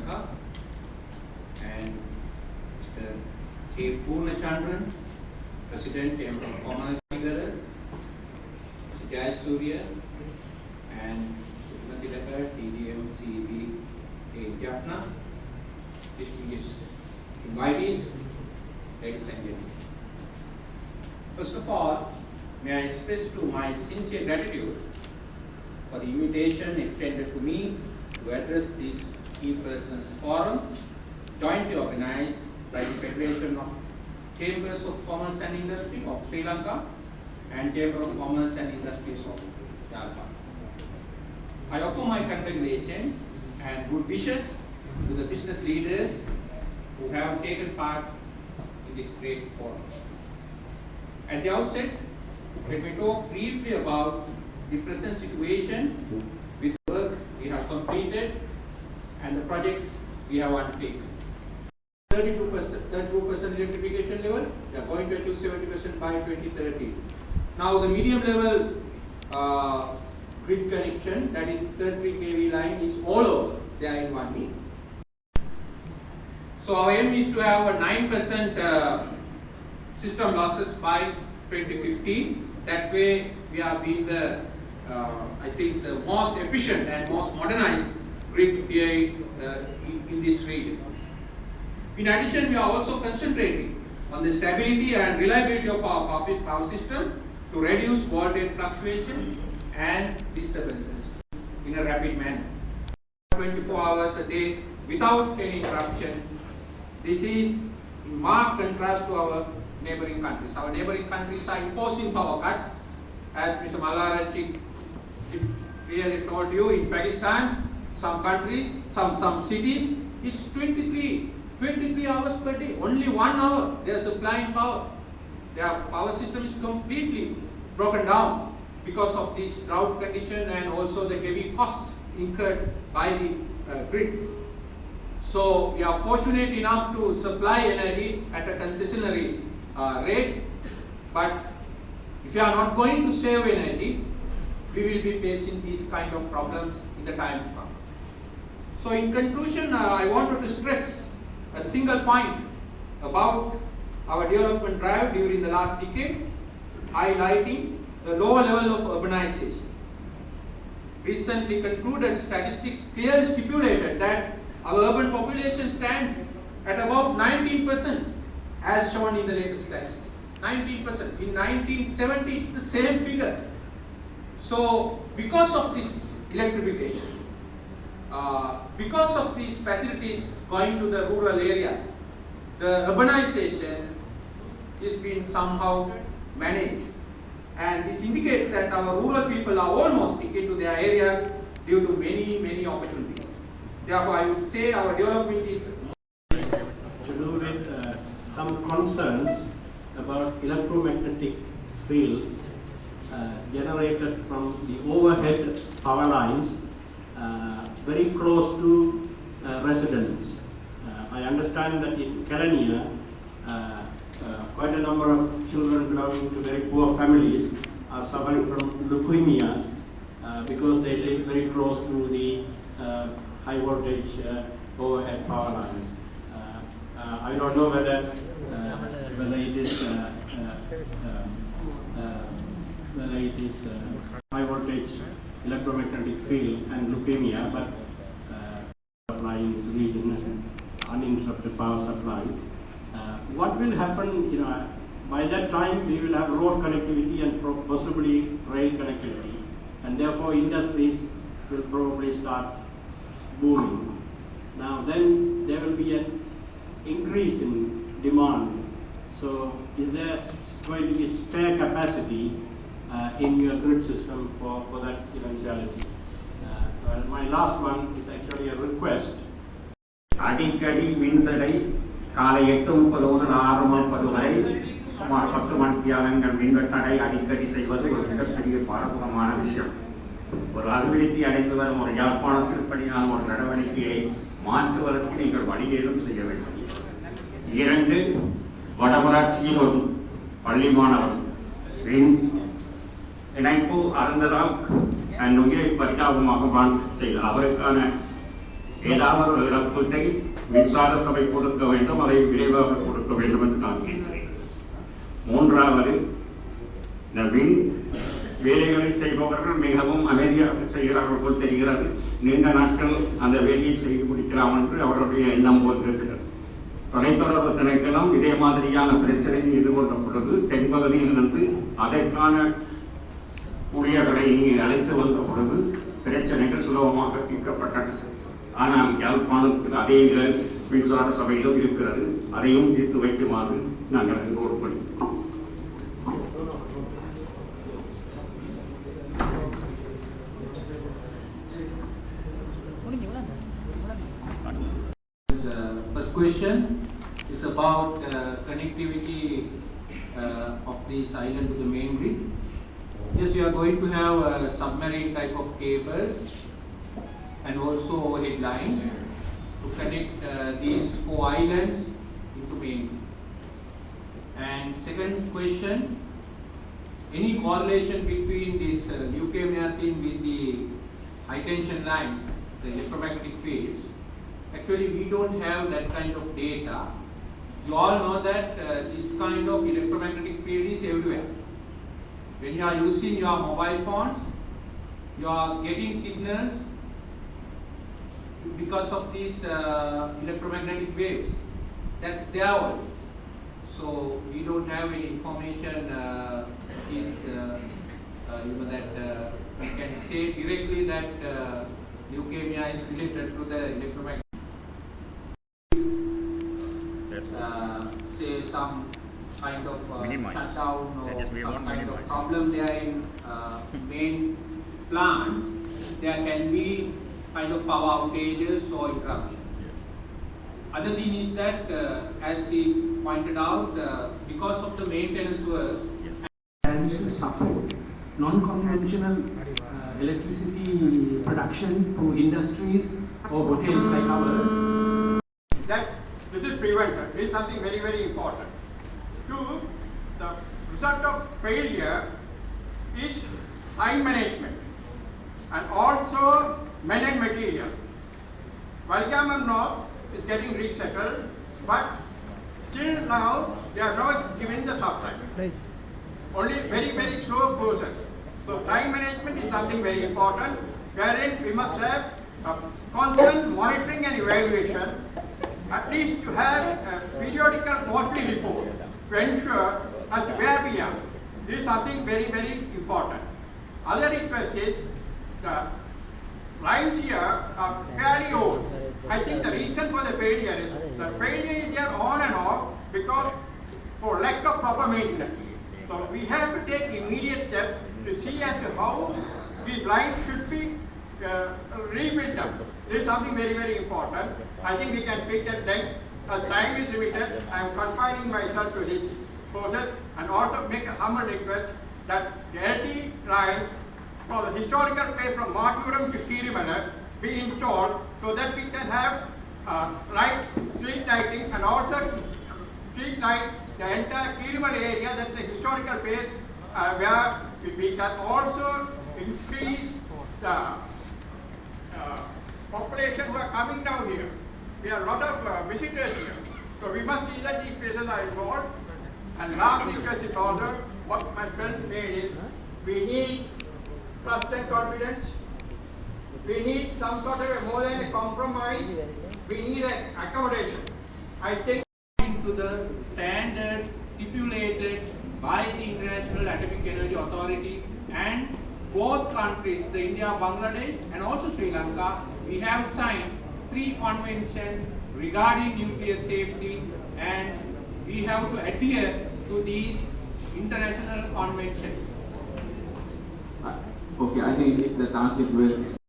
Lanka, and Mr. K. Purnachandran, President, Chamber of Commerce, Mr. Jai Surya, and Sumati Lakar, TDM, CEB, Jaffna, distinguished invitees, ladies and gentlemen. First of all, may I express to my sincere gratitude for the invitation extended to me to address this Key Persons Forum, jointly organized by the Federation of Chambers of Commerce and Industry of Sri Lanka and Chamber of Commerce and Industries of Jalpa. I offer my congratulations and good wishes to the business leaders who have taken part in this great forum. At the outset, let me talk briefly about the present situation with the work we have completed and the projects we have undertaken. 32% electrification level, we are going to achieve 70% by 2030. Now the medium level grid connection, that is 33 kV line, is all over. They are in 1 week. So our aim is to have a 9% system losses by 2015. That way we are being the, I think, the most efficient and most modernized grid here in this region. In addition, we are also concentrating on the stability and reliability of our power system to reduce voltage fluctuations and disturbances in a rapid manner. 24 hours a day without any interruption. This is in marked contrast to our neighboring countries. Our neighboring countries are imposing power cuts. As Mr. Mallarachchi clearly told you, in Pakistan, some countries, some cities, it's 23 hours per day. Only 1 hour they are supplying power. Their power system is completely broken down because of this drought condition and also the heavy cost incurred by the grid. So we are fortunate enough to supply energy at a concessionary rate, but if you are not going to save energy, we will be facing these kind of problems in the time to come. So in conclusion, I wanted to stress a single point about our development drive during the last decade, highlighting the lower level of urbanization. Recently concluded statistics clearly stipulated that our urban population stands at about 19%, as shown in the latest statistics. 19%. In 1970, it's the same figure. So, because of this electrification, because of these facilities going to the rural areas, the urbanization is being somehow managed. And this indicates that our rural people are almost sticking to their areas due to many opportunities. Therefore, I would say our development is to do with some concerns about electromagnetic field generated from the overhead power lines very close to residents. I understand that in Kelaniya, quite a number of children belonging to very poor families are suffering from leukemia because they live very close to the high voltage overhead power lines. I don't know whether it is high voltage electromagnetic field and leukemia, but supply in this region and uninterrupted power supply. What will happen, by that time we will have road connectivity and possibly rail connectivity, and therefore industries will probably start booming. Now then there will be an increase in demand. So is there going to be spare capacity in your grid system for that eventuality? My last one is actually a request. அடிக்கடி மின்தடை காலை 8:30 முதல் 6:30 வரை சுமார் 10 மணித்தியாலங்கள் மின்வெட்டடை அடிக்கடி செய்வது ஒரு மிகப்பெரிய பாரதூரமான விஷயம். ஒரு அபிவிருத்தி அடைந்து வரும் ஒரு யாழ்ப்பாணத்தில் இப்படியான ஒரு நடவடிக்கையை மாற்றுவதற்கு நீங்கள் வழியேதும் செய்ய வேண்டும். 2, வடமராட்சியில் ஒரு பள்ளி மாணவர் இணைப்பு அறந்ததால் தன் உயிரை பரிதாபமாக செய்தார். அவருக்கான ஏதாவது ஒரு இழப்பீட்டை மின்சார சபை கொடுக்க வேண்டும், அதை விரைவாக கொடுக்க வேண்டும் என்று நான் கேட்கிறேன். மூன்றாவது, இந்த மின் வேலைகளை செய்பவர்கள் மிகவும் அமைதியாக செய்கிறார்கள் போல் தெரிகிறது. நீண்ட நாட்கள் அந்த வேலையை செய்து முடிக்கலாம் என்று அவர்களுடைய எண்ணம் போல் இருக்கிறது. தொலைத்தொடர்பு திணைக்களம் இதே மாதிரியான பிரச்சனையை எதிர்கொண்ட பொழுது தென்பகுதியிலிருந்து அதற்கான ஊழியர்களை இங்கே அழைத்து வந்த பொழுது பிரச்சனைகள் சுலபமாக தீர்க்கப்பட்டன. ஆனால் யாழ்ப்பாணத்தில் அதே மின்சார சபையிலும் இருக்கிறது. அதையும் தீர்த்து வைக்குமாறு நாங்கள் அன்போடு படிக்கிறோம். First question is about connectivity of this island to the main grid. Yes, we are going to have a submarine type of cables and also overhead lines to connect these 4 islands into main grid. And second question, any correlation between this leukemia thing with the high tension lines, the electromagnetic fields? Actually, we don't have that kind of data. You all know that this kind of electromagnetic field is everywhere. When you are using your mobile phones, you are getting signals because of these electromagnetic waves. That's there always. So we don't have any information that we can say directly that leukemia is related to the electromagnetic. Say some kind of shutdown or some kind of problem there in main plants, there can be kind of power outages or interruptions. Other thing is that, as he pointed out, because of the maintenance works, and to support non-conventional electricity production to industries or hotels like ours. That this is prevented is something very, very important. Two, the result of failure is time management and also men and material. Valgamon North is getting resettled, but still now they are not giving the supply. Only very, very slow process. So time management is something very important, wherein we must have constant monitoring and evaluation. At least to have a periodical quarterly report to ensure as to where we are. This is something very, very important. Other request is the lines here are fairly old. I think the reason for the failure is there on and off because for lack of proper maintenance. So we have to take immediate steps to see as to how these lines should be rebuilt up. This is something very, very important. I think we can fix that next. As time is limited, I am confining myself to this process and also make a humble request that the LT line for the historical place from Marturam to Kirimala be installed so that we can have street lighting and also street light the entire Kirimala area. That's a historical place where we can also increase the population who are coming down here. We have a lot of visitors here. So we must see that these places are involved. And last request is also, what my friend made is, we need trust and confidence. We need some sort of more than a compromise. We need an accommodation. I think to the standards stipulated by the International Atomic Energy Authority, and both countries, the India, Bangladesh and also Sri Lanka, we have signed 3 conventions regarding nuclear safety, and we have to adhere to these international conventions. Okay, I think the task is well